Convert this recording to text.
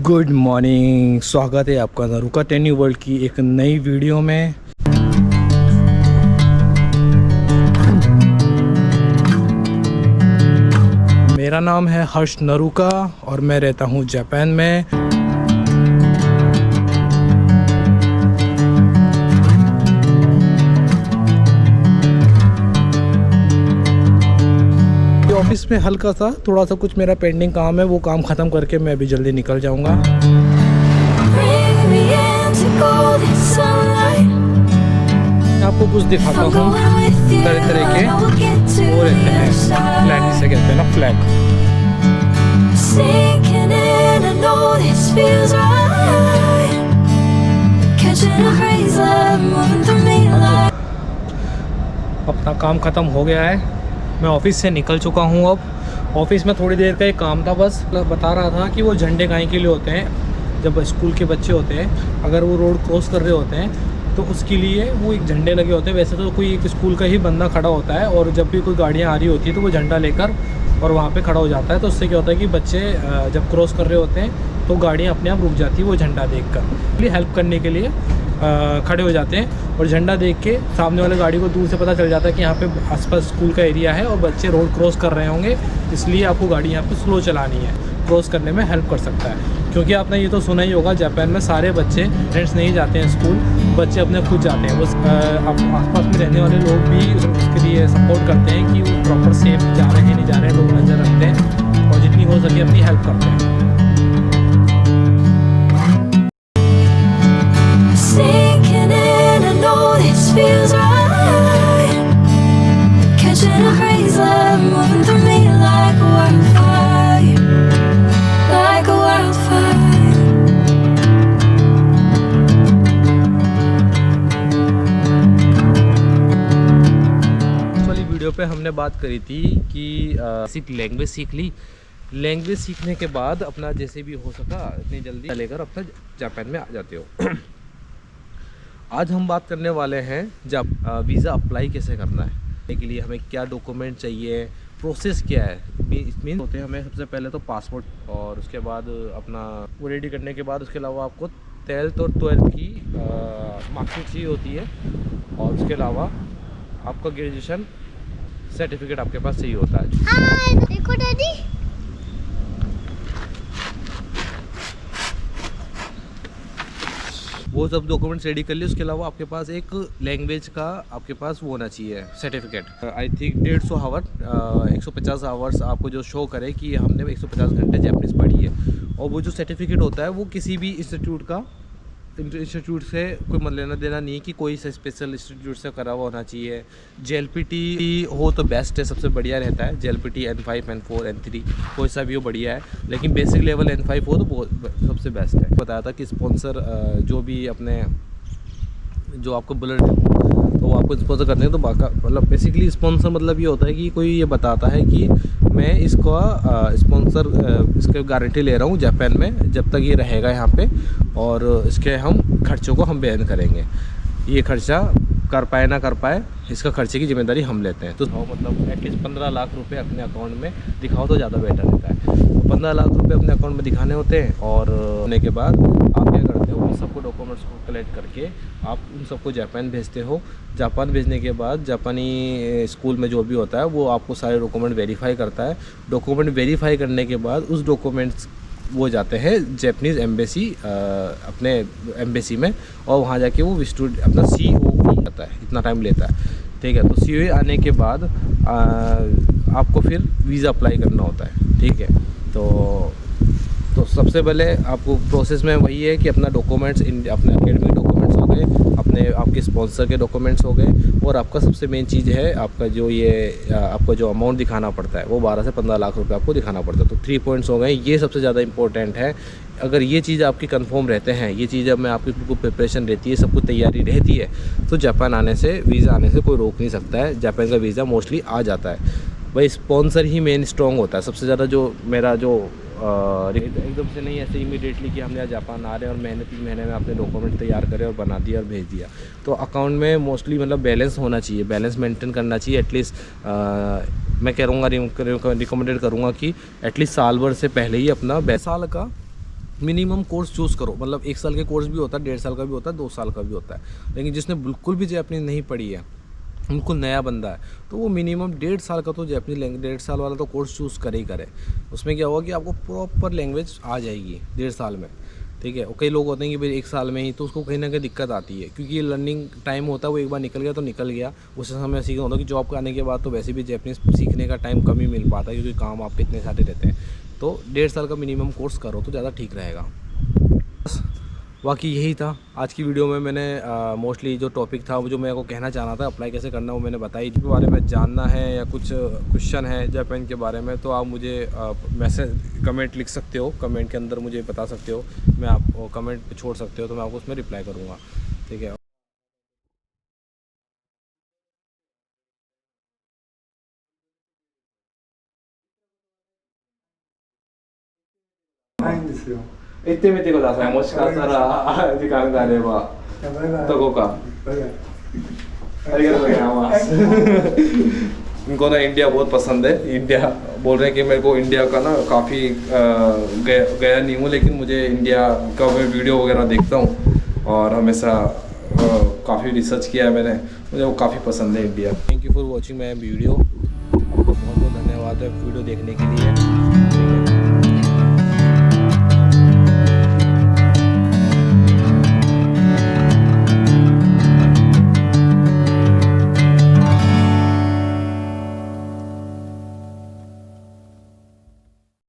Good morning, स्वागत है आपका नरुका टेन्यू वर्ल्ड की एक नई वीडियो में। मेरा नाम है हर्ष नरुका और मैं रहता हूँ जापान में। ऑफिस में हल्का सा थोड़ा सा कुछ मेरा पेंडिंग काम है, वो काम ख़त्म करके मैं अभी जल्दी निकल जाऊंगा। आपको कुछ दिखाता हूँ, तरह तरह के वो रहते हैं, फ्लैग जिसे कहते हैं ना, फ्लैग। अपना काम ख़त्म हो गया है, मैं ऑफिस से निकल चुका हूँ। अब ऑफिस में थोड़ी देर का एक काम था, बस बता रहा था कि वो झंडे काहे के लिए होते हैं। जब स्कूल के बच्चे होते हैं, अगर वो रोड क्रॉस कर रहे होते हैं तो उसके लिए वो एक झंडे लगे होते हैं। वैसे तो कोई एक स्कूल का ही बंदा खड़ा होता है और जब भी कोई गाड़ियाँ आ रही होती है तो वो झंडा लेकर और वहाँ पे खड़ा हो जाता है। तो उससे क्या होता है कि बच्चे जब क्रॉस कर रहे होते हैं तो गाड़ियाँ अपने आप रुक जाती है वो झंडा देखकर। हेल्प करने के लिए खड़े हो जाते हैं और झंडा देख के सामने वाले गाड़ी को दूर से पता चल जाता है कि यहाँ पे आसपास स्कूल का एरिया है और बच्चे रोड क्रॉस कर रहे होंगे, इसलिए आपको गाड़ी यहाँ पे स्लो चलानी है। क्रॉस करने में हेल्प कर सकता है, क्योंकि आपने ये तो सुना ही होगा, जापान में सारे बच्चे फ्रेंड्स नहीं जाते हैं स्कूल, बच्चे अपने खुद जाते हैं। बस आसपास में रहने वाले लोग भी उसके लिए सपोर्ट करते हैं कि वो प्रॉपर सेफ जा रहे हैं नहीं जा रहे हैं, लोग नज़र रखते हैं और जितनी हो सके अपनी हेल्प करते हैं। पे हमने बात करी थी कि बेसिक लैंग्वेज सीख ली। लैंग्वेज सीखने के बाद अपना जैसे भी हो सका इतनी जल्दी लेकर अपना जापान में आ जाते हो। आज हम बात करने वाले हैं जब वीज़ा अप्लाई कैसे करना है, इसके लिए हमें क्या डॉक्यूमेंट चाहिए, प्रोसेस क्या है। मीन होते हैं हमें सबसे पहले तो पासपोर्ट और उसके बाद अपना वो रेडी करने के बाद उसके अलावा आपको 10th और 12th की मार्कशीट चाहिए होती है और उसके अलावा आपका ग्रेजुएशन सर्टिफिकेट आपके पास चाहिए होता है। हाय, देखो डैडी। वो सब डॉक्यूमेंट्स रेडी कर लिए। उसके अलावा आपके पास एक लैंग्वेज का आपके पास वो होना चाहिए certificate. I think 150 hour 150 hours आपको जो शो करे कि हमने 150 घंटे जापानीज पढ़ी है। और वो जो सर्टिफिकेट होता है वो किसी भी इंस्टीट्यूट से कोई मतलब लेना देना नहीं कि कोई स्पेशल इंस्टीट्यूट से करा हुआ होना चाहिए। JLPT हो तो बेस्ट है, सबसे बढ़िया रहता है। JLPT N5 N4 N3 कोई सा भी हो बढ़िया है, लेकिन बेसिक लेवल N5 हो तो बहुत सबसे बेस्ट है। बताया था कि स्पॉन्सर जो भी अपने जो आपको बुलेट तो वो आपको स्पॉन्सर करते हैं तो बाका मतलब बेसिकली स्पॉन्सर मतलब ये होता है कि कोई ये बताता है कि मैं इसका स्पॉन्सर इसके गारंटी ले रहा हूँ जापान में जब तक ये रहेगा यहाँ पे, और इसके हम खर्चों को हम वहन करेंगे। ये खर्चा कर पाए ना कर पाए, इसका खर्चे की जिम्मेदारी हम लेते हैं। तो मतलब एटलीस्ट 15 लाख रुपए अपने अकाउंट में दिखाओ तो ज़्यादा बेटर रहता है। तो 15 लाख रुपए अपने अकाउंट में दिखाने होते हैं और होने के बाद आप क्या करते हो, उन सबको डॉक्यूमेंट्स को कलेक्ट करके आप उन सबको जापान भेजते हो। जापान भेजने के बाद जापानी स्कूल में जो भी होता है वो आपको सारे डॉक्यूमेंट वेरीफाई करता है। डॉक्यूमेंट वेरीफाई करने के बाद उस डॉक्यूमेंट्स वो जाते हैं जापानीज़ एम्बेसी अपने एम्बेसी में, और वहाँ जाके वो विजिट अपना COE आता है, इतना टाइम लेता है, ठीक है। तो COE आने के बाद आपको फिर वीज़ा अप्लाई करना होता है, ठीक है। तो सबसे पहले आपको प्रोसेस में वही है कि अपना डॉक्यूमेंट्स अपने एकेडमिक डॉक्यूमेंट्स हो गए, अपने आपके स्पॉन्सर के डॉक्यूमेंट्स हो गए, और आपका सबसे मेन चीज़ है आपका जो ये आपको जो अमाउंट दिखाना पड़ता है वो 12 से 15 लाख रुपए आपको दिखाना पड़ता है। तो 3 पॉइंट्स हो गए, ये सबसे ज़्यादा इंपॉर्टेंट है। अगर ये चीज़ आपकी कंफर्म रहते हैं, ये चीज़ में आपकी बिल्कुल प्रिपरेशन रहती है, सब कुछ तैयारी रहती है, तो जापान आने से वीज़ा आने से कोई रोक नहीं सकता है। जापान का वीज़ा मोस्टली आ जाता है। भाई स्पॉन्सर ही मेन स्ट्रॉन्ग होता है सबसे ज़्यादा। जो मेरा जो एकदम से नहीं ऐसे इमीडिएटली कि हमने आज जापान आ रहे हैं और महीने 3 महीने में अपने डॉक्यूमेंट तैयार करे और बना दिया और भेज दिया। तो अकाउंट में मोस्टली मतलब बैलेंस होना चाहिए, बैलेंस मेंटेन करना चाहिए। एटलीस्ट मैं कह रहूँगा रिकमेंडेड करूँगा कि एटलीस्ट साल भर से पहले ही अपना साल का मिनिमम कोर्स चूज़ करो। मतलब 1 साल के कोर्स भी होता है, 1.5 साल का भी होता है, 2 साल का भी होता है। लेकिन जिसने बिल्कुल भी जैपनीज़ नहीं पढ़ी है, बिल्कुल नया बंदा है, तो वो मिनिमम 1.5 साल का तो जैपनीज़ लैंग्वेज 1.5 साल वाला तो कोर्स चूज़ करे ही करे। उसमें क्या होगा कि आपको प्रॉपर लैंग्वेज आ जाएगी 1.5 साल में, ठीक है। और कई लोग होते हैं कि भाई 1 साल में ही, तो उसको कहीं ना कहीं दिक्कत आती है, क्योंकि ये लर्निंग टाइम होता है, वो एक बार निकल गया तो निकल गया। उस समय सीखना होता है कि जॉब आने के बाद तो वैसे भी जैपनीज़ सीखने का टाइम कम ही मिल पाता है, क्योंकि काम आपके इतने सारे रहते हैं। तो 1.5 साल का मिनिमम कोर्स करो तो ज़्यादा ठीक रहेगा। बस बाकी यही था आज की वीडियो में। मैंने मोस्टली जो टॉपिक था, वो जो मेरे को कहना चाहना था अप्लाई कैसे करना, वो मैंने बताई। इसके बारे में जानना है या कुछ क्वेश्चन है जापान के बारे में, तो आप मुझे मैसेज कमेंट लिख सकते हो, कमेंट के अंदर मुझे बता सकते हो, मैं आपको कमेंट पे छोड़ सकते हो, तो मैं आपको उसमें रिप्लाई करूँगा, ठीक है।行ってみてください。もしかしたら時間があればどこか。ありがとうございます。इनको ना इंडिया बहुत पसंद है। इंडिया बोल रहे हैं कि मेरे को इंडिया का ना काफ़ी गया नहीं हूँ, लेकिन मुझे इंडिया का मैं वीडियो वगैरह देखता हूँ और हमेशा काफ़ी रिसर्च किया है मैंने, मुझे वो काफ़ी पसंद है India. Thank you for watching my video. आपको बहुत बहुत धन्यवाद है वीडियो देखने के लिए।